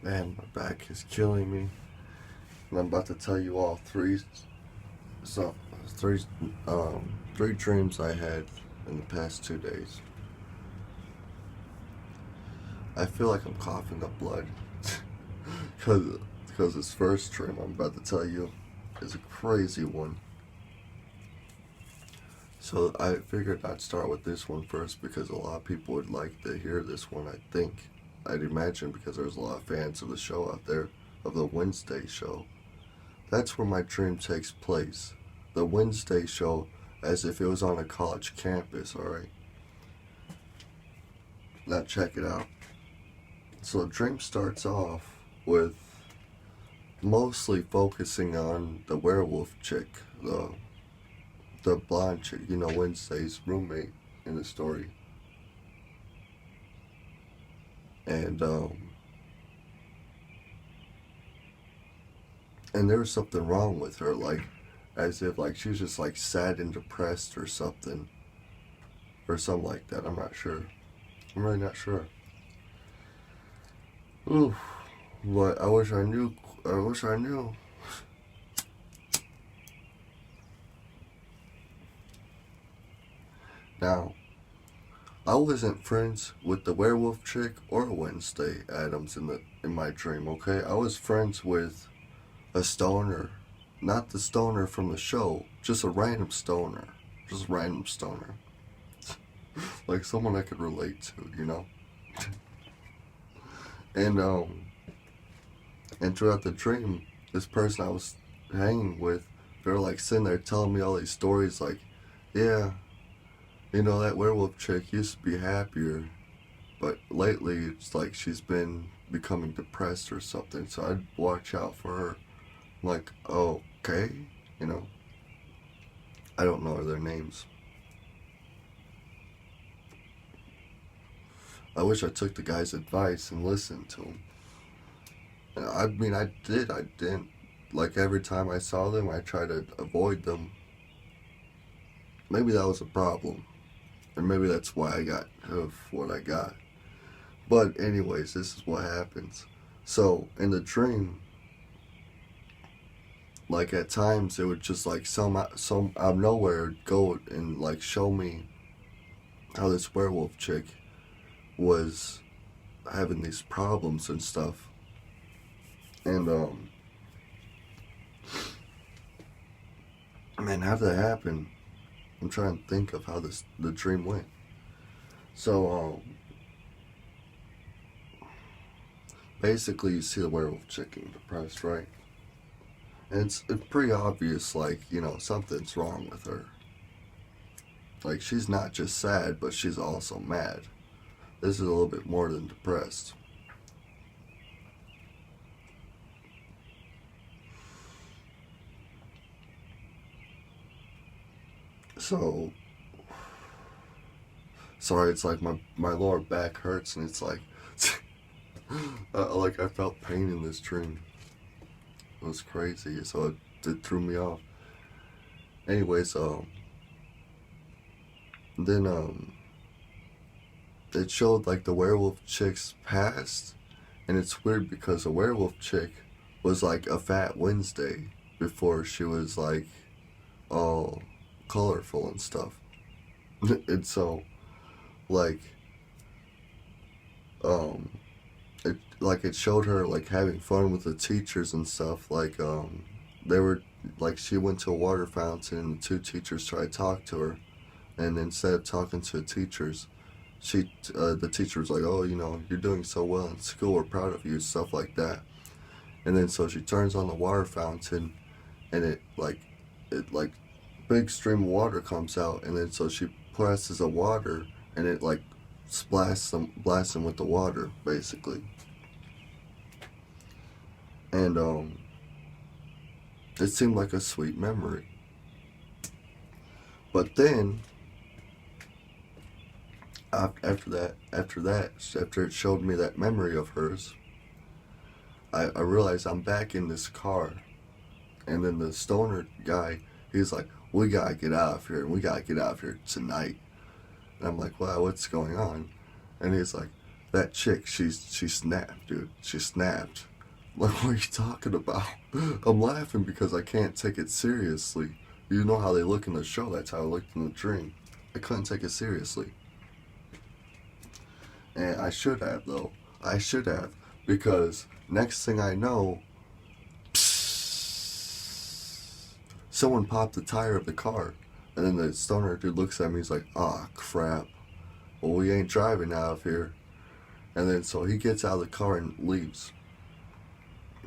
Man, my back is killing me, and I'm about to tell you all so three three dreams I had in the past 2 days. I feel like I'm coughing up blood, because this first dream I'm about to tell you is a crazy one. So I figured I'd start with this one first because a lot of people would like to hear this one. I'd imagine because there's a lot of fans of the show out there, of the Wednesday show. That's where my dream takes place. The Wednesday show, as if it was on a college campus, alright? Now check it out. So the dream starts off with mostly focusing on the werewolf chick, the blonde chick, Wednesday's roommate in the story. And and there was something wrong with her, like as if like she was just like sad and depressed or something like that. I'm not sure. I'm really not sure. Ooh, but I wish I knew. I wish I knew. Now, I wasn't friends with the werewolf chick or Wednesday Adams in my dream. Okay, I was friends with a stoner, not the stoner from the show, just a random stoner, like someone I could relate to. And and throughout the dream, this person I was hanging with, they were like sitting there telling me all these stories, like, yeah, that werewolf chick used to be happier, but lately it's like she's been becoming depressed or something. So I'd watch out for her. I'm like, oh, okay, you know. I don't know their names. I wish I took the guy's advice and listened to him. I mean, I did. I didn't. Like every time I saw them, I tried to avoid them. Maybe that was a problem, and maybe that's why I got of what I got. But anyways, this is what happens. So in the dream, like at times it would just like some out of nowhere go and like show me how this werewolf chick was having these problems and stuff. And man, how did that happen? I'm trying to think of how the dream went. So basically you see the werewolf chick getting depressed, right? And it's pretty obvious, like, something's wrong with her. Like, she's not just sad, but she's also mad. This is a little bit more than depressed. So, sorry, it's like my lower back hurts, and it's like, like I felt pain in this dream. It was crazy, so it threw me off. Anyways, then it showed like the werewolf chick's past, and it's weird because the werewolf chick was like a fat Wednesday before she was like all colorful and stuff. And so like um it showed her like having fun with the teachers and stuff, like they were like she went to a water fountain and the two teachers tried to talk to her, and instead of talking to the teachers, the teacher was like, oh, you're doing so well in school, we're proud of you, stuff like that. And then so she turns on the water fountain, and it like big stream of water comes out, and then so she presses the water, and it like blasts them with the water basically. And it seemed like a sweet memory. But then after it showed me that memory of hers, I realized I'm back in this car, and then the stoner guy, he's like, we gotta get out of here, and we gotta get out of here tonight. And I'm like, wow, what's going on? And he's like, That chick, she snapped, dude. She snapped. Like, what are you talking about? I'm laughing because I can't take it seriously. You know how they look in the show, that's how I looked in the dream. I couldn't take it seriously. And I should have, though. I should have. Because next thing I know, someone popped the tire of the car. And then the stoner dude looks at me, he's like, ah, crap. Well, we ain't driving out of here. And then so he gets out of the car and leaves.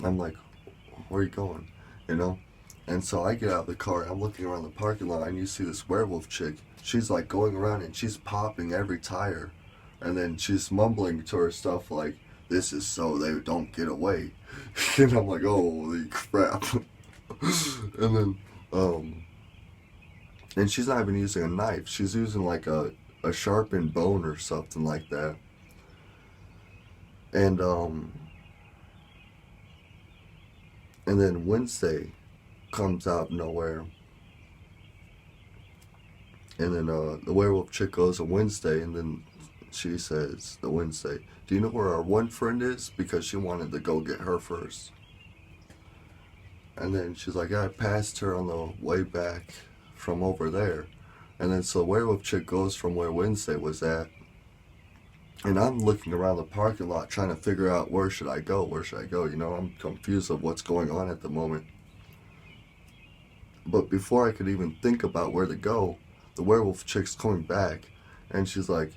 I'm like, where are you going? You know? And so I get out of the car, I'm looking around the parking lot, and you see this werewolf chick. She's like going around and she's popping every tire. And then she's mumbling to her stuff like, this is so they don't get away. And I'm like, holy crap. And then, and she's not even using a knife. She's using like a sharpened bone or something like that. And then Wednesday comes out of nowhere. And then the werewolf chick goes on Wednesday, and then she says, the Wednesday, do you know where our one friend is? Because she wanted to go get her first. And then she's like, I passed her on the way back from over there. And then so the werewolf chick goes from where Wednesday was at. And I'm looking around the parking lot trying to figure out where should I go? You know, I'm confused of what's going on at the moment. But before I could even think about where to go, the werewolf chick's coming back, and she's like,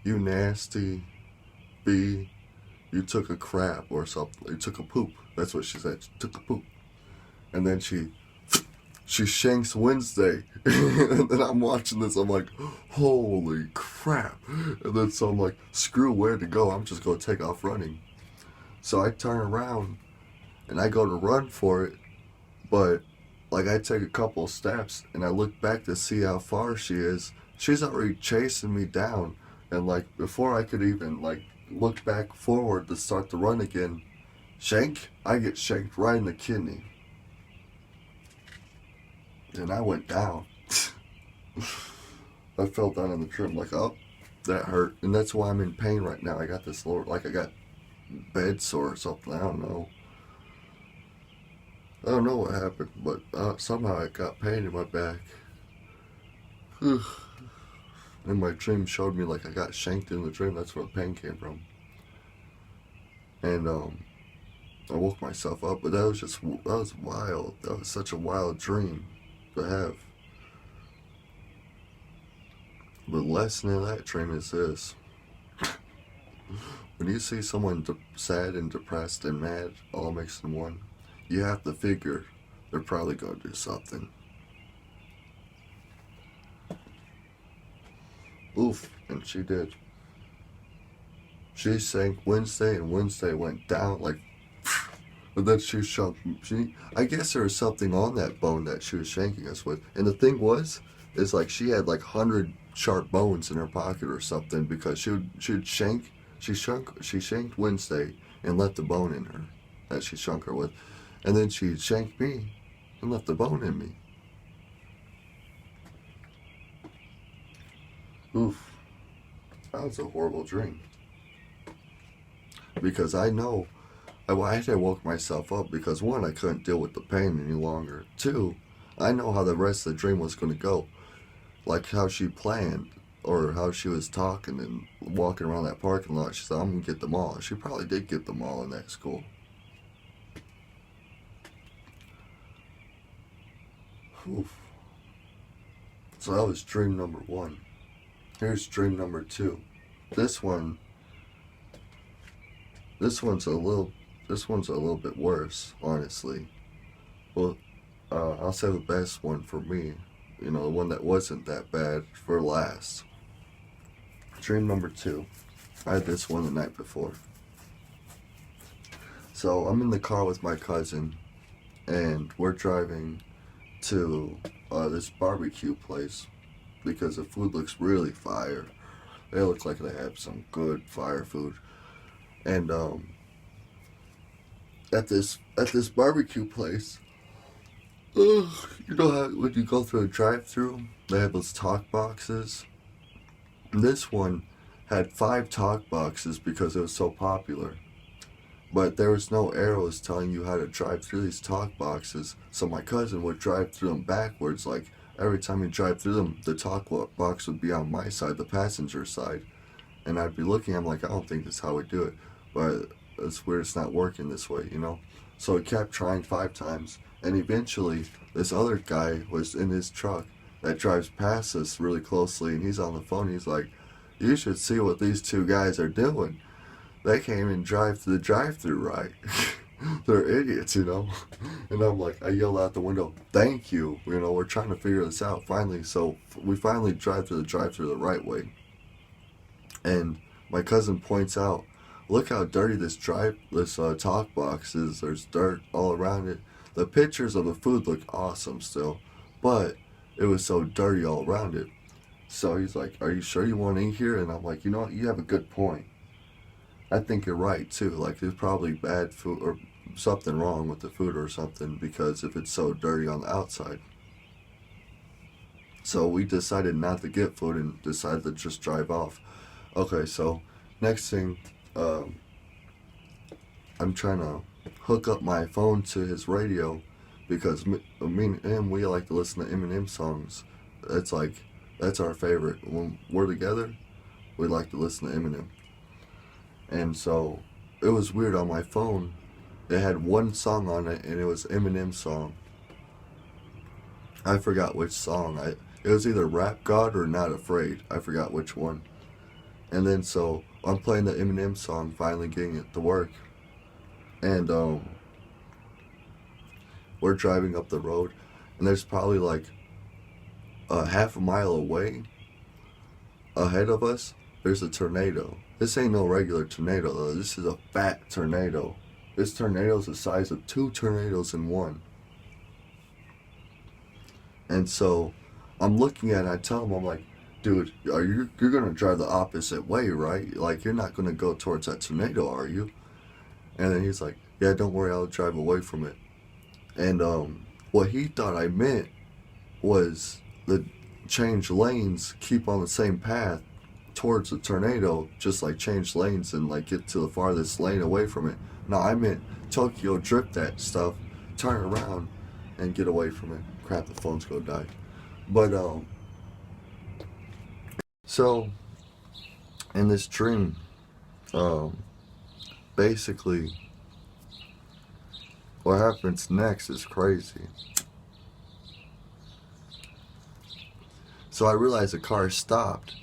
you nasty bee, you took a crap or something. You took a poop. That's what she said. She took a poop. And then she shanks Wednesday. And then I'm watching this, I'm like, holy crap. And then so I'm like, screw where to go, I'm just going to take off running. So I turn around and I go to run for it, but like I take a couple of steps and I look back to see how far she is. She's already chasing me down, and like before I could even like look back forward to start the run again, I get shanked right in the kidney. And I went down. I fell down in the trim like, oh, that hurt. And that's why I'm in pain right now. I got this lower, like I got bed sore or something. I don't know. I don't know what happened, but somehow I got pain in my back. And my dream showed me like I got shanked in the dream. That's where the pain came from. And I woke myself up, but that was wild. That was such a wild dream to have. The lesson in that dream is this. When you see someone sad and depressed and mad all mixed in one, you have to figure they're probably going to do something. Oof, and she did. She sank Wednesday, and Wednesday went down like, and then she shank. I guess there was something on that bone that she was shanking us with. And the thing is like she had like 100 sharp bones in her pocket or something, because she shanked Wednesday and left the bone in her that she shrunk her with. And then she shanked me and left the bone in me. Oof. That was a horrible dream. Because I know, I had to woke myself up because one, I couldn't deal with the pain any longer. Two, I know how the rest of the dream was going to go. Like how she planned, or how she was talking and walking around that parking lot. She said, I'm going to get them all. She probably did get them all in that school. Oof. So that was dream number 1. Here's dream number 2. This one's a little bit worse, honestly. Well, I'll say the best one for me, the one that wasn't that bad, for last. Dream number 2. I had this one the night before. So I'm in the car with my cousin, and we're driving to this barbecue place because the food looks really fire. They look like they have some good fire food. And at this barbecue place, you know how when you go through a drive-through, they have those talk boxes, This one had 5 talk boxes because it was so popular. But there was no arrows telling you how to drive through these talk boxes, so my cousin would drive through them backwards. Like every time he drive through them, the talk box would be on my side, the passenger side, and I'd be looking. I'm like, I don't think that's how we do it, but it's weird. It's not working this way, you know. So he kept trying 5 times, and eventually this other guy was in his truck that drives past us really closely, and he's on the phone. He's like, "You should see what these two guys are doing. They can't even drive to the drive-through right. They're idiots, you know." And I'm like, I yell out the window, "Thank you. You know, we're trying to figure this out finally." So we finally drive to the drive-through the right way. And my cousin points out, "Look how dirty this talk box is. There's dirt all around it. The pictures of the food look awesome still, but it was so dirty all around it." So he's like, "Are you sure you want to eat here?" And I'm like, "You know what? You have a good point. I think you're right too. Like there's probably bad food or something wrong with the food or something because if it's so dirty on the outside." So we decided not to get food and decided to just drive off. Okay, so next thing, um, I'm trying to hook up my phone to his radio because me and him, we like to listen to Eminem songs. It's like, that's our favorite. When we're together, we like to listen to Eminem. And so it was weird on my phone. It had one song on it, and it was Eminem's song. I forgot which song. It was either Rap God or Not Afraid. I forgot which one. And then so I'm playing the Eminem song, finally getting it to work. And we're driving up the road, and there's probably like a half a mile away ahead of us, there's a tornado. This ain't no regular tornado though. This is a fat tornado. This tornado's the size of 2 tornadoes in one. And so I'm looking at it, I tell him, I'm like, "Dude, you're gonna drive the opposite way, right? Like you're not gonna go towards that tornado, are you?" And then he's like, "Yeah, don't worry, I'll drive away from it." And what he thought I meant was the change lanes, keep on the same path towards the tornado, just like change lanes and like get to the farthest lane away from it. No, I meant Tokyo drift that stuff, turn around and get away from it. Crap, the phone's gonna die. But so in this dream, um, basically what happens next is crazy. So I realize the car stopped,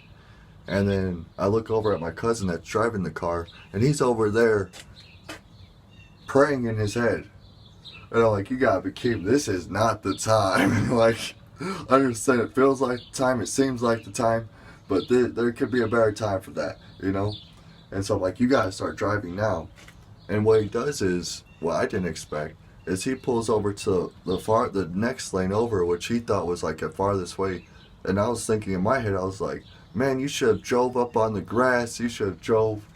and then I look over at my cousin that's driving the car, and he's over there praying in his head. And I'm like, "You gotta be kidding. This is not the time." Like, I understand it feels like the time, it seems like the time, but there could be a better time for that, you know? And so I'm like, "You gotta start driving now." And what he does is, what I didn't expect, is he pulls over to the next lane over, which he thought was like the farthest way. And I was thinking in my head, I was like, "Man, you should have drove up on the grass. You should have drove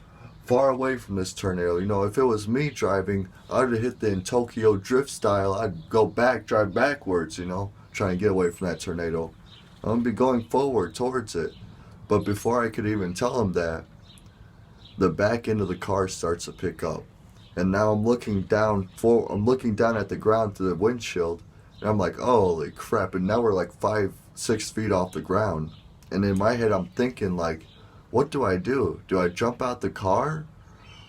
far away from this tornado. You know, if it was me driving, I'd have hit the in Tokyo drift style. I'd go back, drive backwards, you know, trying to get away from that tornado. I'm gonna be going forward towards it." But before I could even tell him that, the back end of the car starts to pick up. And now I'm looking down at the ground through the windshield, and I'm like, "Holy crap." And now we're like 5, 6 feet off the ground. And in my head I'm thinking like, what do I do? Do I jump out the car?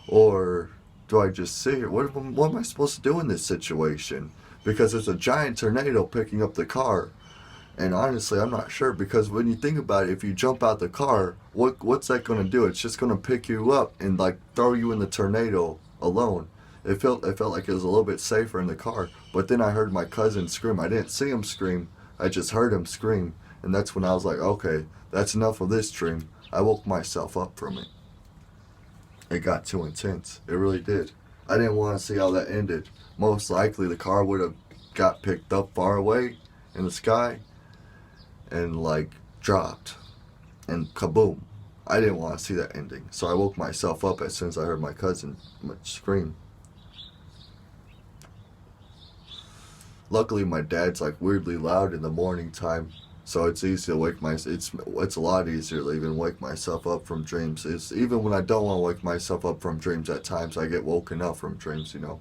Or do I just sit here? What am I supposed to do in this situation? Because it's a giant tornado picking up the car. And honestly, I'm not sure, because when you think about it, if you jump out the car, what's that going to do? It's just going to pick you up and like throw you in the tornado alone. It felt like it was a little bit safer in the car. But then I heard my cousin scream. I didn't see him scream. I just heard him scream. And that's when I was like, okay, that's enough of this dream. I woke myself up from it. It got too intense. It really did. I didn't want to see how that ended. Most likely the car would have got picked up far away in the sky and like dropped and kaboom. I didn't want to see that ending. So I woke myself up as soon as I heard my cousin scream. Luckily my dad's like weirdly loud in the morning time, So it's easy to it's a lot easier to even wake myself up from dreams. It's even when I don't want to wake myself up from dreams. At times I get woken up from dreams, you know.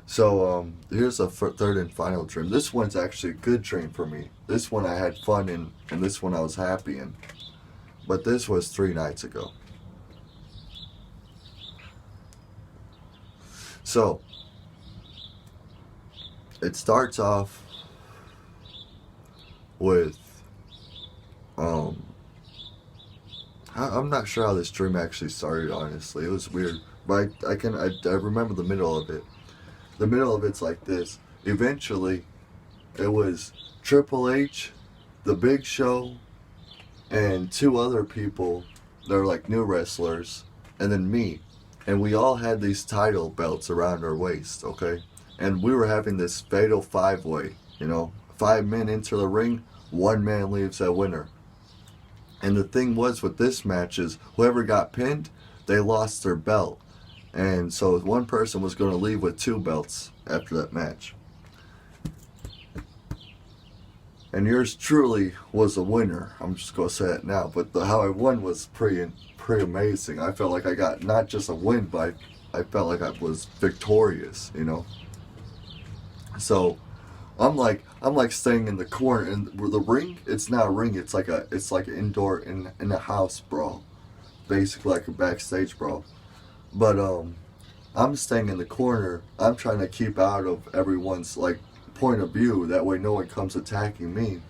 So here's a third and final dream. This one's actually a good dream for me. This one I had fun in, and this one I was happy in. But this was 3 nights ago. So it starts off with I'm not sure how this dream actually started. Honestly, it was weird, but I remember the middle of it. The middle of it's like this. Eventually, it was Triple H, The Big Show, and 2 other people that are like new wrestlers, and then me. And we all had these title belts around our waist, okay? And we were having this fatal 5-way, you know? 5 men enter the ring, 1 man leaves a winner. And the thing was with this match is whoever got pinned, they lost their belt. And so one person was going to leave with 2 belts after that match. And yours truly was a winner. I'm just going to say it now. But how I won was pretty amazing. I felt like I got not just a win, but I felt like I was victorious, you know. So I'm like staying in the corner, and the ring, it's not a ring, it's like an indoor in a house brawl. Basically like a backstage brawl. But I'm staying in the corner. I'm trying to keep out of everyone's like point of view. That way no one comes attacking me.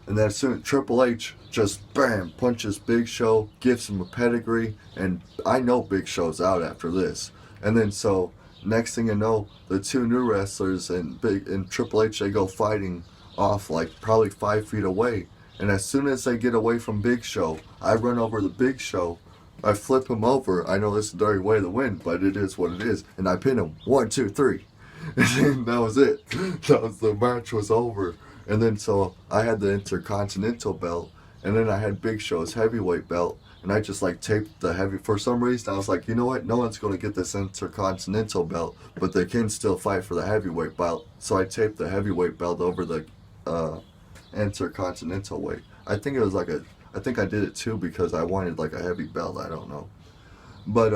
And then soon Triple H just bam punches Big Show, gives him a pedigree, and I know Big Show's out after this. And then so next thing you know, the 2 new wrestlers and Triple H, they go fighting off like probably 5 feet away. And as soon as they get away from Big Show, I run over the Big Show. I flip him over. I know this is a dirty way to win, but it is what it is. And I pin him. 1, 2, 3. And then that was it. The match was over. And then so I had the Intercontinental belt, and then I had Big Show's heavyweight belt, and I just like taped the heavy. For some reason, I was like, you know what? No one's going to get this Intercontinental belt, but they can still fight for the heavyweight belt. So I taped the heavyweight belt over the Intercontinental weight. I think I did it too because I wanted like a heavy belt. I don't know, but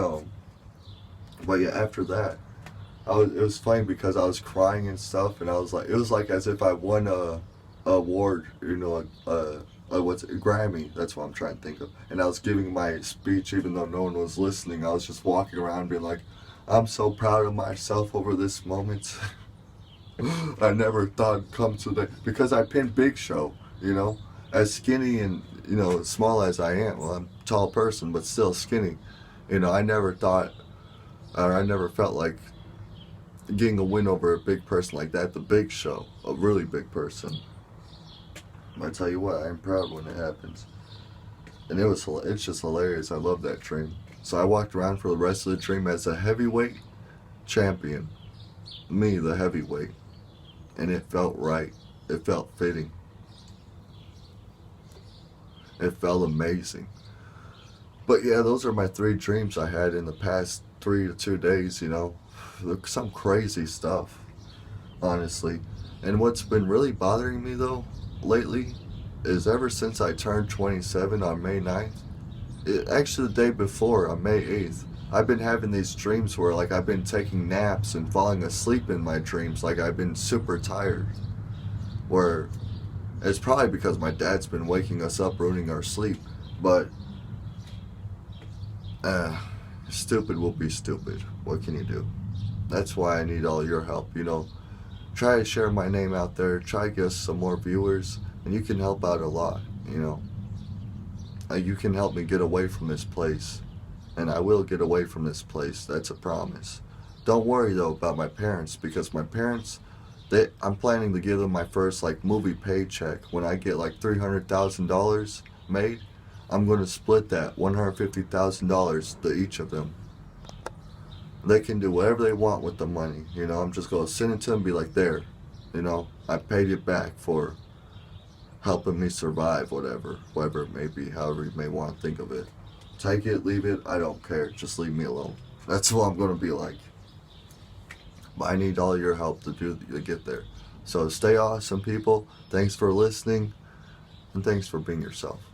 yeah. After that, it was funny because I was crying and stuff, and I was like, it was like as if I won a award, you know, what's it, Grammy. That's what I'm trying to think of. And I was giving my speech even though no one was listening. I was just walking around being like, I'm so proud of myself over this moment. I never thought it'd come to that because I pinned Big Show, you know, as skinny and, you know, small as I am. Well, I'm a tall person, but still skinny. You know, I never thought, or I never felt like getting a win over a big person like that, the Big Show, a really big person. I tell you what, I'm proud when it happens. And it's just hilarious. I love that dream. So I walked around for the rest of the dream as a heavyweight champion. Me, the heavyweight. And it felt right. It felt fitting. It felt amazing. But yeah, those are my 3 dreams I had in the past 3 to 2 days, you know. Some crazy stuff, honestly. And what's been really bothering me though lately is ever since I turned 27 on May 9th, actually the day before on May 8th, I've been having these dreams where like I've been taking naps and falling asleep in my dreams, like I've been super tired. Where it's probably because my dad's been waking us up, ruining our sleep, but stupid will be stupid. What can you do? That's why I need all your help, you know. Try to share my name out there, try to get us some more viewers, and you can help out a lot, you know. You can help me get away from this place, and I will get away from this place, that's a promise. Don't worry though about my parents, because my parents, I'm planning to give them my first like movie paycheck. When I get like $300,000 made, I'm going to split that $150,000 to each of them. They can do whatever they want with the money, you know. I'm just going to send it to them and be like, there, you know, I paid you back for helping me survive, whatever it may be, however you may want to think of it. Take it, leave it, I don't care, just leave me alone. That's what I'm going to be like. But I need all your help to get there. So stay awesome, people. Thanks for listening, And thanks for being yourself.